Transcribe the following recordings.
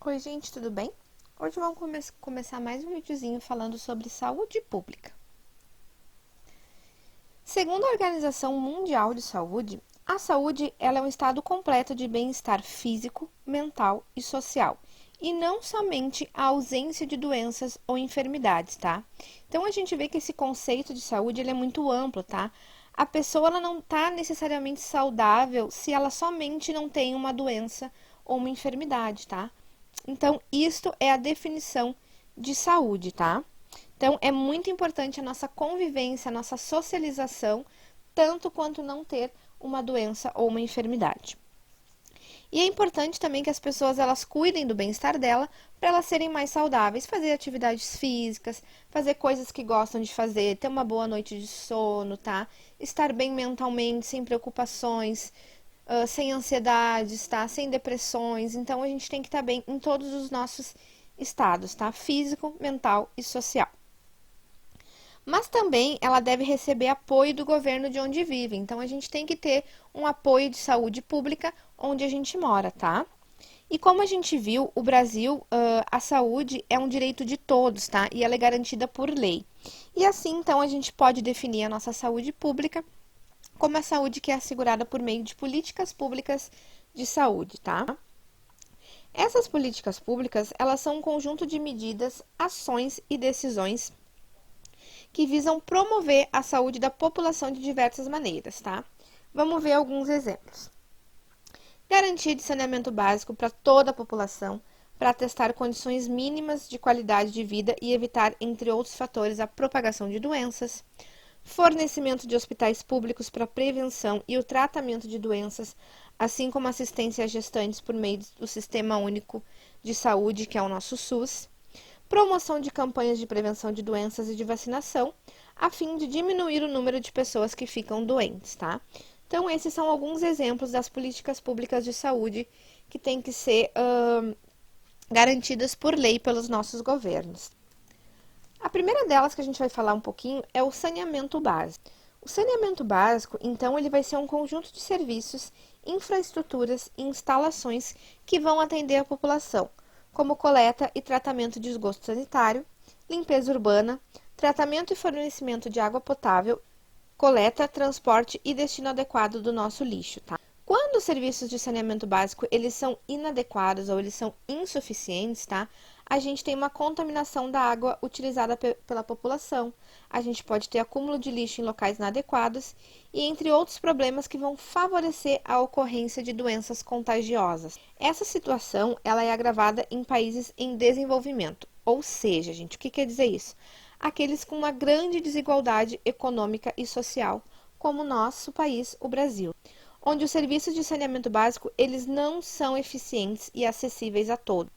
Oi, gente, tudo bem? Hoje vamos começar mais um videozinho falando sobre saúde pública. Segundo a Organização Mundial de Saúde, a saúde ela é um estado completo de bem-estar físico, mental e social, e não somente a ausência de doenças ou enfermidades, tá? Então a gente vê que esse conceito de saúde ele é muito amplo, tá? A pessoa ela não está necessariamente saudável se ela somente não tem uma doença ou uma enfermidade, tá? Então, isto é a definição de saúde, tá? Então, é muito importante a nossa convivência, a nossa socialização, tanto quanto não ter uma doença ou uma enfermidade. E é importante também que as pessoas elas cuidem do bem-estar dela para elas serem mais saudáveis, fazer atividades físicas, fazer coisas que gostam de fazer, ter uma boa noite de sono, tá? Estar bem mentalmente, sem preocupações, sem ansiedades, tá? Sem depressões. Então a gente tem que estar bem em todos os nossos estados, tá? Físico, mental e social. Mas também ela deve receber apoio do governo de onde vive. Então a gente tem que ter um apoio de saúde pública onde a gente mora, tá? E como a gente viu, o Brasil, a saúde é um direito de todos, tá? E ela é garantida por lei. E assim, então, a gente pode definir a nossa saúde pública como a saúde que é assegurada por meio de políticas públicas de saúde, tá? Essas políticas públicas, elas são um conjunto de medidas, ações e decisões que visam promover a saúde da população de diversas maneiras, tá? Vamos ver alguns exemplos. Garantia de saneamento básico para toda a população, para testar condições mínimas de qualidade de vida e evitar, entre outros fatores, a propagação de doenças. Fornecimento de hospitais públicos para prevenção e o tratamento de doenças, assim como assistência a gestantes por meio do Sistema Único de Saúde, que é o nosso SUS. Promoção de campanhas de prevenção de doenças e de vacinação, a fim de diminuir o número de pessoas que ficam doentes, tá? Então, esses são alguns exemplos das políticas públicas de saúde que têm que ser garantidas por lei pelos nossos governos. A primeira delas que a gente vai falar um pouquinho é o saneamento básico. O saneamento básico, então, ele vai ser um conjunto de serviços, infraestruturas e instalações que vão atender a população, como coleta e tratamento de esgoto sanitário, limpeza urbana, tratamento e fornecimento de água potável, coleta, transporte e destino adequado do nosso lixo, tá? Quando os serviços de saneamento básico eles são inadequados ou eles são insuficientes, tá? A gente tem uma contaminação da água utilizada pela população, a gente pode ter acúmulo de lixo em locais inadequados e entre outros problemas que vão favorecer a ocorrência de doenças contagiosas. Essa situação ela é agravada em países em desenvolvimento, ou seja, gente, o que quer dizer isso? Aqueles com uma grande desigualdade econômica e social, como o nosso país, o Brasil, onde os serviços de saneamento básico eles não são eficientes e acessíveis a todos.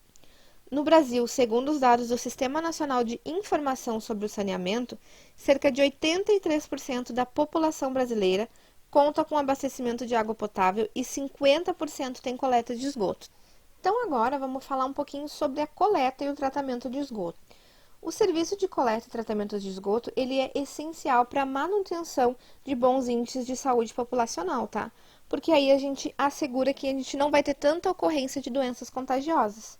No Brasil, segundo os dados do Sistema Nacional de Informação sobre o Saneamento, cerca de 83% da população brasileira conta com abastecimento de água potável e 50% tem coleta de esgoto. Então agora vamos falar um pouquinho sobre a coleta e o tratamento de esgoto. O serviço de coleta e tratamento de esgoto, ele é essencial para a manutenção de bons índices de saúde populacional, tá? Porque aí a gente assegura que a gente não vai ter tanta ocorrência de doenças contagiosas.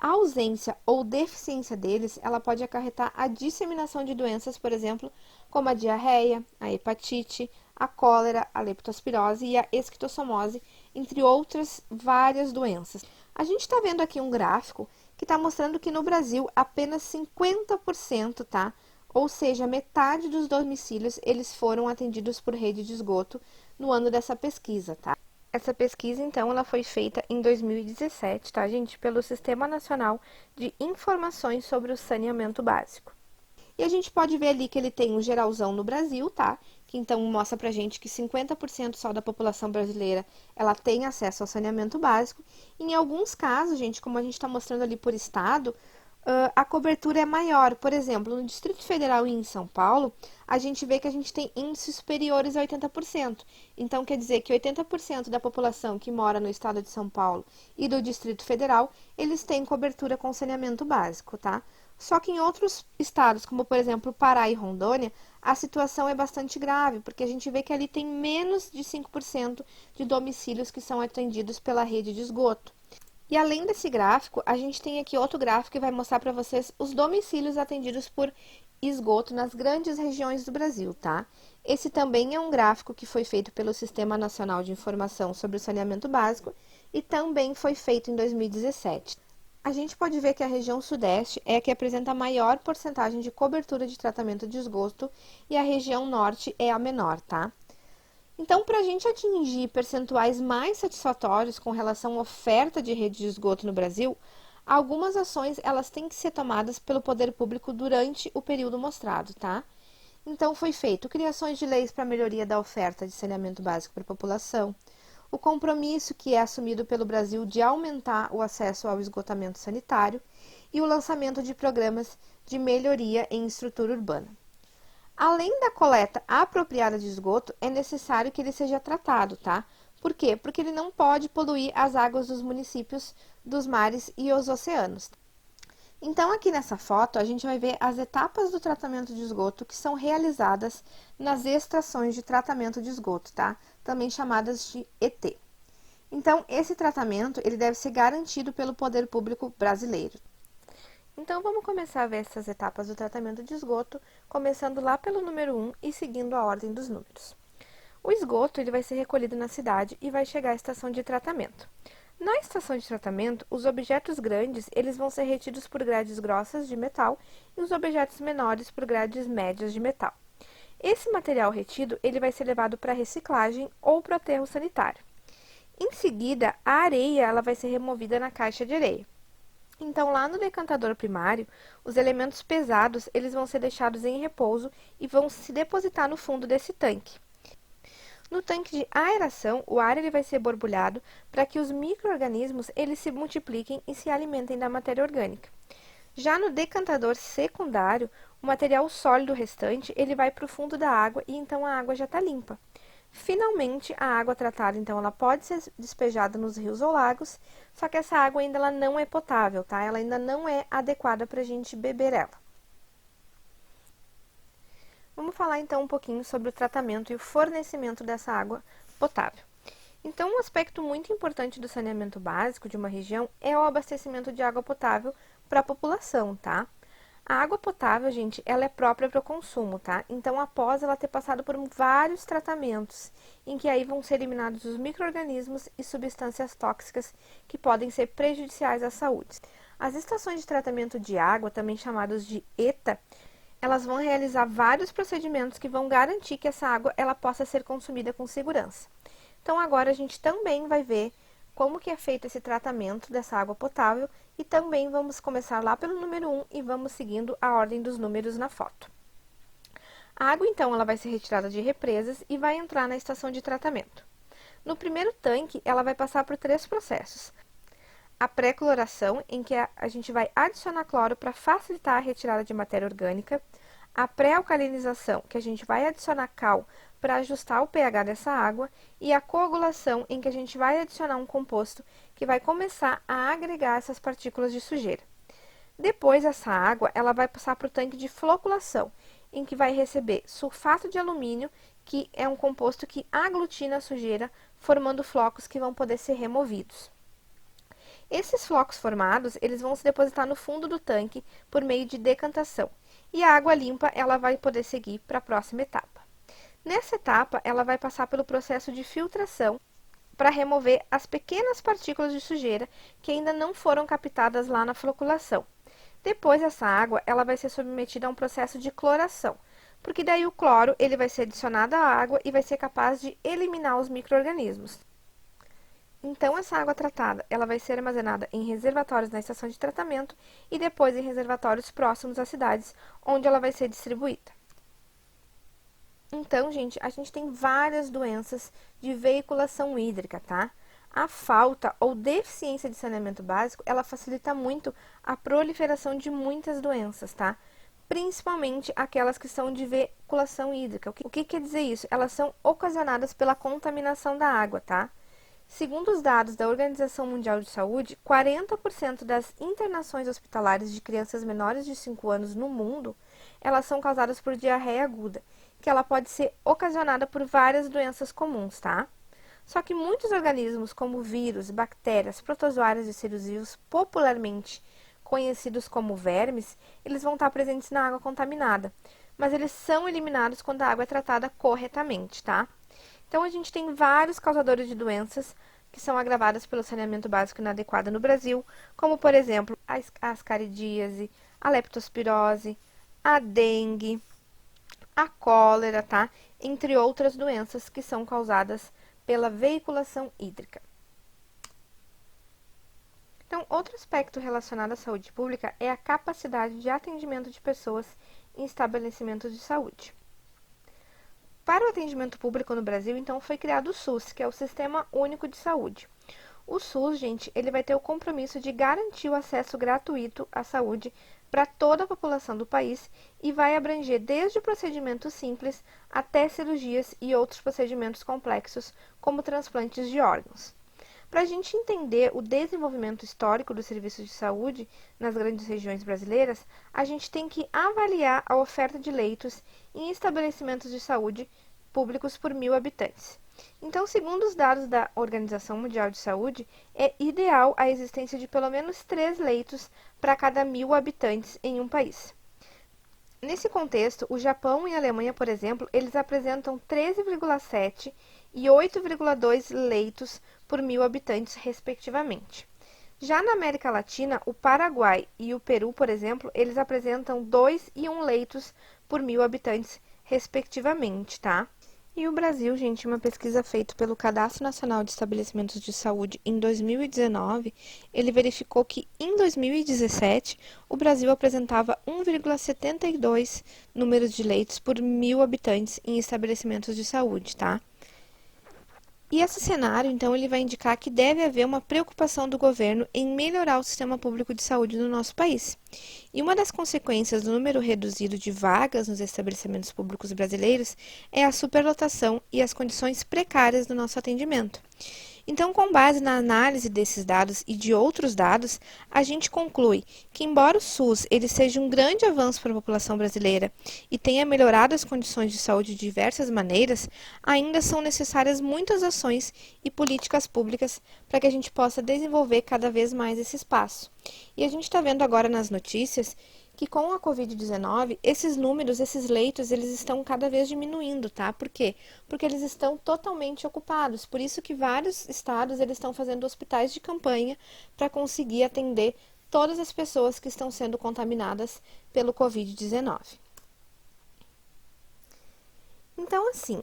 A ausência ou deficiência deles, ela pode acarretar a disseminação de doenças, por exemplo, como a diarreia, a hepatite, a cólera, a leptospirose e a esquistossomose, entre outras várias doenças. A gente está vendo aqui um gráfico que está mostrando que no Brasil apenas 50%, tá? Ou seja, metade dos domicílios eles foram atendidos por rede de esgoto no ano dessa pesquisa, tá? Essa pesquisa, então, ela foi feita em 2017, tá, gente? Pelo Sistema Nacional de Informações sobre o Saneamento Básico. E a gente pode ver ali que ele tem um geralzão no Brasil, tá? Que então mostra pra gente que 50% só da população brasileira, ela tem acesso ao saneamento básico. E em alguns casos, gente, como a gente está mostrando ali por estado, a cobertura é maior. Por exemplo, no Distrito Federal e em São Paulo, a gente vê que a gente tem índices superiores a 80%. Então, quer dizer que 80% da população que mora no estado de São Paulo e do Distrito Federal, eles têm cobertura com saneamento básico, tá? Só que em outros estados, como por exemplo Pará e Rondônia, a situação é bastante grave, porque a gente vê que ali tem menos de 5% de domicílios que são atendidos pela rede de esgoto. E além desse gráfico, a gente tem aqui outro gráfico que vai mostrar para vocês os domicílios atendidos por esgoto nas grandes regiões do Brasil, tá? Esse também é um gráfico que foi feito pelo Sistema Nacional de Informação sobre o Saneamento Básico e também foi feito em 2017. A gente pode ver que a região sudeste é a que apresenta a maior porcentagem de cobertura de tratamento de esgoto e a região norte é a menor, tá? Então, para a gente atingir percentuais mais satisfatórios com relação à oferta de rede de esgoto no Brasil, algumas ações elas têm que ser tomadas pelo poder público durante o período mostrado, tá? Então, foi feito criações de leis para melhoria da oferta de saneamento básico para a população, o compromisso que é assumido pelo Brasil de aumentar o acesso ao esgotamento sanitário e o lançamento de programas de melhoria em estrutura urbana. Além da coleta apropriada de esgoto, é necessário que ele seja tratado, tá? Por quê? Porque ele não pode poluir as águas dos municípios, dos mares e os oceanos. Então, aqui nessa foto, a gente vai ver as etapas do tratamento de esgoto que são realizadas nas estações de tratamento de esgoto, tá? Também chamadas de ET. Então, esse tratamento ele deve ser garantido pelo poder público brasileiro. Então, vamos começar a ver essas etapas do tratamento de esgoto, começando lá pelo número 1 e seguindo a ordem dos números. O esgoto ele vai ser recolhido na cidade e vai chegar à estação de tratamento. Na estação de tratamento, os objetos grandes eles vão ser retidos por grades grossas de metal e os objetos menores por grades médias de metal. Esse material retido ele vai ser levado para reciclagem ou para o aterro sanitário. Em seguida, a areia ela vai ser removida na caixa de areia. Então, lá no decantador primário, os elementos pesados eles vão ser deixados em repouso e vão se depositar no fundo desse tanque. No tanque de aeração, o ar ele vai ser borbulhado para que os micro-organismos eles se multipliquem e se alimentem da matéria orgânica. Já no decantador secundário, o material sólido restante ele vai para o fundo da água e então a água já está limpa. Finalmente, a água tratada, então, ela pode ser despejada nos rios ou lagos, só que essa água ainda ela não é potável, tá? Ela ainda não é adequada para a gente beber ela. Vamos falar, então, um pouquinho sobre o tratamento e o fornecimento dessa água potável. Então, um aspecto muito importante do saneamento básico de uma região é o abastecimento de água potável para a população, tá? A água potável, gente, ela é própria para o consumo, tá? Então, após ela ter passado por vários tratamentos, em que aí vão ser eliminados os micro-organismos e substâncias tóxicas que podem ser prejudiciais à saúde. As estações de tratamento de água, também chamadas de ETA, elas vão realizar vários procedimentos que vão garantir que essa água ela possa ser consumida com segurança. Então, agora a gente também vai ver como que é feito esse tratamento dessa água potável e também vamos começar lá pelo número 1 e vamos seguindo a ordem dos números na foto. A água, então, ela vai ser retirada de represas e vai entrar na estação de tratamento. No primeiro tanque, ela vai passar por 3 processos. A pré-cloração, em que a gente vai adicionar cloro para facilitar a retirada de matéria orgânica. A pré-alcalinização, que a gente vai adicionar cal para ajustar o pH dessa água, e a coagulação, em que a gente vai adicionar um composto que vai começar a agregar essas partículas de sujeira. Depois, essa água ela vai passar para o tanque de floculação, em que vai receber sulfato de alumínio, que é um composto que aglutina a sujeira, formando flocos que vão poder ser removidos. Esses flocos formados, eles vão se depositar no fundo do tanque por meio de decantação, e a água limpa ela vai poder seguir para a próxima etapa. Nessa etapa, ela vai passar pelo processo de filtração para remover as pequenas partículas de sujeira que ainda não foram captadas lá na floculação. Depois, essa água ela vai ser submetida a um processo de cloração, porque daí o cloro ele vai ser adicionado à água e vai ser capaz de eliminar os micro-organismos. Então, essa água tratada ela vai ser armazenada em reservatórios na estação de tratamento e depois em reservatórios próximos às cidades, onde ela vai ser distribuída. Então, gente, a gente tem várias doenças de veiculação hídrica, tá? A falta ou deficiência de saneamento básico, ela facilita muito a proliferação de muitas doenças, tá? Principalmente aquelas que são de veiculação hídrica. O que quer dizer isso? Elas são ocasionadas pela contaminação da água, tá? Segundo os dados da Organização Mundial de Saúde, 40% das internações hospitalares de crianças menores de 5 anos no mundo, elas são causadas por diarreia aguda, que ela pode ser ocasionada por várias doenças comuns, tá? Só que muitos organismos, como vírus, bactérias, protozoários e seres vivos, popularmente conhecidos como vermes, eles vão estar presentes na água contaminada, mas eles são eliminados quando a água é tratada corretamente, tá? Então, a gente tem vários causadores de doenças que são agravadas pelo saneamento básico inadequado no Brasil, como, por exemplo, a ascaridíase, a leptospirose, a dengue, a cólera, tá? Entre outras doenças que são causadas pela veiculação hídrica. Então, outro aspecto relacionado à saúde pública é a capacidade de atendimento de pessoas em estabelecimentos de saúde. Para o atendimento público no Brasil, então, foi criado o SUS, que é o Sistema Único de Saúde. O SUS, gente, ele vai ter o compromisso de garantir o acesso gratuito à saúde para toda a população do país e vai abranger desde procedimentos simples até cirurgias e outros procedimentos complexos, como transplantes de órgãos. Para a gente entender o desenvolvimento histórico dos serviços de saúde nas grandes regiões brasileiras, a gente tem que avaliar a oferta de leitos em estabelecimentos de saúde públicos por 1.000 habitantes. Então, segundo os dados da Organização Mundial de Saúde, é ideal a existência de pelo menos 3 leitos para cada 1.000 habitantes em um país. Nesse contexto, o Japão e a Alemanha, por exemplo, eles apresentam 13,7 e 8,2 leitos por 1.000 habitantes, respectivamente. Já na América Latina, o Paraguai e o Peru, por exemplo, eles apresentam 2 e 1 leitos por 1.000 habitantes, respectivamente, tá? E o Brasil, gente, uma pesquisa feita pelo Cadastro Nacional de Estabelecimentos de Saúde em 2019, ele verificou que em 2017 o Brasil apresentava 1,72 números de leitos por 1.000 habitantes em estabelecimentos de saúde, tá? E esse cenário, então, ele vai indicar que deve haver uma preocupação do governo em melhorar o sistema público de saúde no nosso país. E uma das consequências do número reduzido de vagas nos estabelecimentos públicos brasileiros é a superlotação e as condições precárias do nosso atendimento. Então, com base na análise desses dados e de outros dados, a gente conclui que, embora o SUS ele seja um grande avanço para a população brasileira e tenha melhorado as condições de saúde de diversas maneiras, ainda são necessárias muitas ações e políticas públicas para que a gente possa desenvolver cada vez mais esse espaço. E a gente está vendo agora nas notícias que com a Covid-19, esses números, esses leitos, eles estão cada vez diminuindo, tá? Por quê? Porque eles estão totalmente ocupados. Por isso que vários estados, eles estão fazendo hospitais de campanha para conseguir atender todas as pessoas que estão sendo contaminadas pelo Covid-19. Então, assim,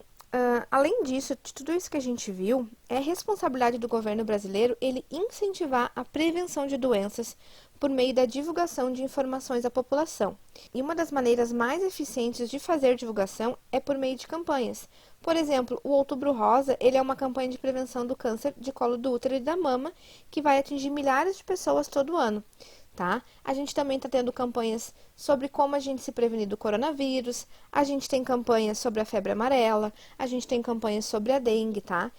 além disso, de tudo isso que a gente viu, é responsabilidade do governo brasileiro ele incentivar a prevenção de doenças por meio da divulgação de informações à população. E uma das maneiras mais eficientes de fazer divulgação é por meio de campanhas. Por exemplo, o Outubro Rosa, ele é uma campanha de prevenção do câncer de colo do útero e da mama, que vai atingir milhares de pessoas todo ano. Tá? A gente também está tendo campanhas sobre como a gente se prevenir do coronavírus, a gente tem campanhas sobre a febre amarela, a gente tem campanhas sobre a dengue, tá?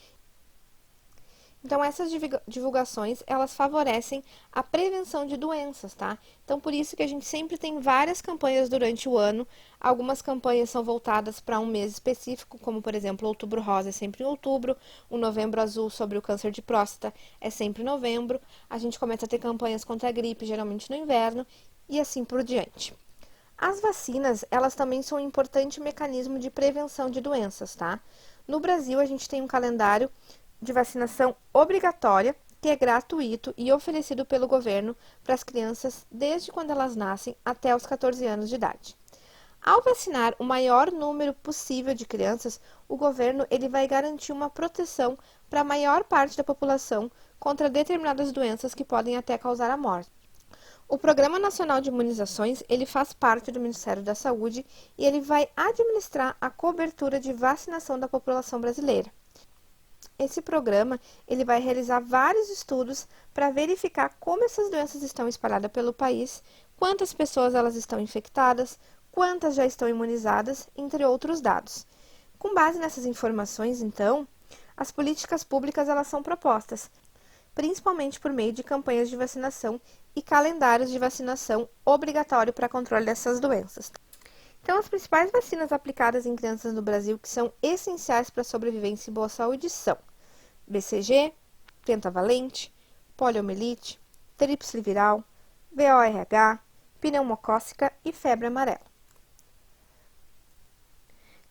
Então, essas divulgações, elas favorecem a prevenção de doenças, tá? Então, por isso que a gente sempre tem várias campanhas durante o ano. Algumas campanhas são voltadas para um mês específico, como, por exemplo, o Outubro Rosa é sempre em outubro, o Novembro Azul sobre o câncer de próstata é sempre em novembro. A gente começa a ter campanhas contra a gripe, geralmente no inverno, e assim por diante. As vacinas, elas também são um importante mecanismo de prevenção de doenças, tá? No Brasil, a gente tem um calendário de vacinação obrigatória, que é gratuito e oferecido pelo governo para as crianças desde quando elas nascem até os 14 anos de idade. Ao vacinar o maior número possível de crianças, o governo ele vai garantir uma proteção para a maior parte da população contra determinadas doenças que podem até causar a morte. O Programa Nacional de Imunizações, ele faz parte do Ministério da Saúde e ele vai administrar a cobertura de vacinação da população brasileira. Esse programa ele vai realizar vários estudos para verificar como essas doenças estão espalhadas pelo país, quantas pessoas elas estão infectadas, quantas já estão imunizadas, entre outros dados. Com base nessas informações, então, as políticas públicas elas são propostas, principalmente por meio de campanhas de vacinação e calendários de vacinação obrigatório para controle dessas doenças. Então, as principais vacinas aplicadas em crianças no Brasil que são essenciais para a sobrevivência e boa saúde são BCG, pentavalente, poliomielite, tríplice viral, VORH, pneumocócica e febre amarela.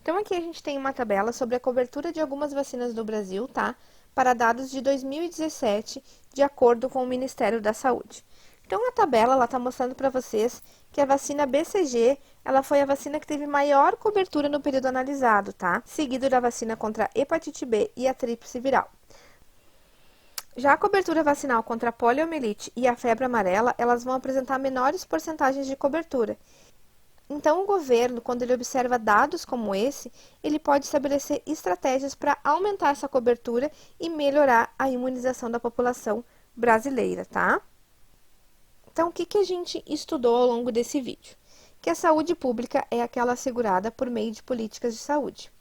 Então, aqui a gente tem uma tabela sobre a cobertura de algumas vacinas do Brasil, tá? Para dados de 2017, de acordo com o Ministério da Saúde. Então, a tabela está mostrando para vocês que a vacina BCG, ela foi a vacina que teve maior cobertura no período analisado, tá? Seguido da vacina contra a hepatite B e a tríplice viral. Já a cobertura vacinal contra a poliomielite e a febre amarela, elas vão apresentar menores porcentagens de cobertura. Então, o governo, quando ele observa dados como esse, ele pode estabelecer estratégias para aumentar essa cobertura e melhorar a imunização da população brasileira, tá? Então, o que a gente estudou ao longo desse vídeo? Que a saúde pública é aquela assegurada por meio de políticas de saúde.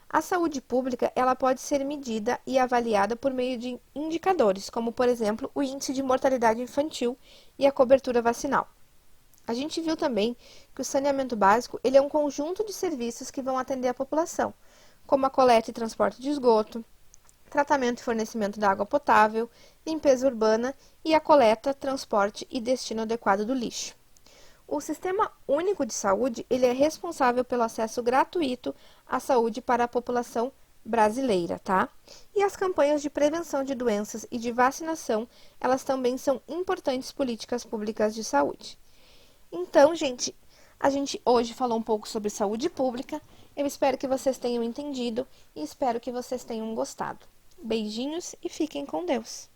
A saúde pública, ela pode ser medida e avaliada por meio de indicadores, como, por exemplo, o índice de mortalidade infantil e a cobertura vacinal. A gente viu também que o saneamento básico, ele é um conjunto de serviços que vão atender a população, como a coleta e transporte de esgoto, tratamento e fornecimento da água potável, limpeza urbana e a coleta, transporte e destino adequado do lixo. O Sistema Único de Saúde, ele é responsável pelo acesso gratuito à saúde para a população brasileira, tá? E as campanhas de prevenção de doenças e de vacinação, elas também são importantes políticas públicas de saúde. Então, gente, a gente hoje falou um pouco sobre saúde pública. Eu espero que vocês tenham entendido e espero que vocês tenham gostado. Beijinhos e fiquem com Deus!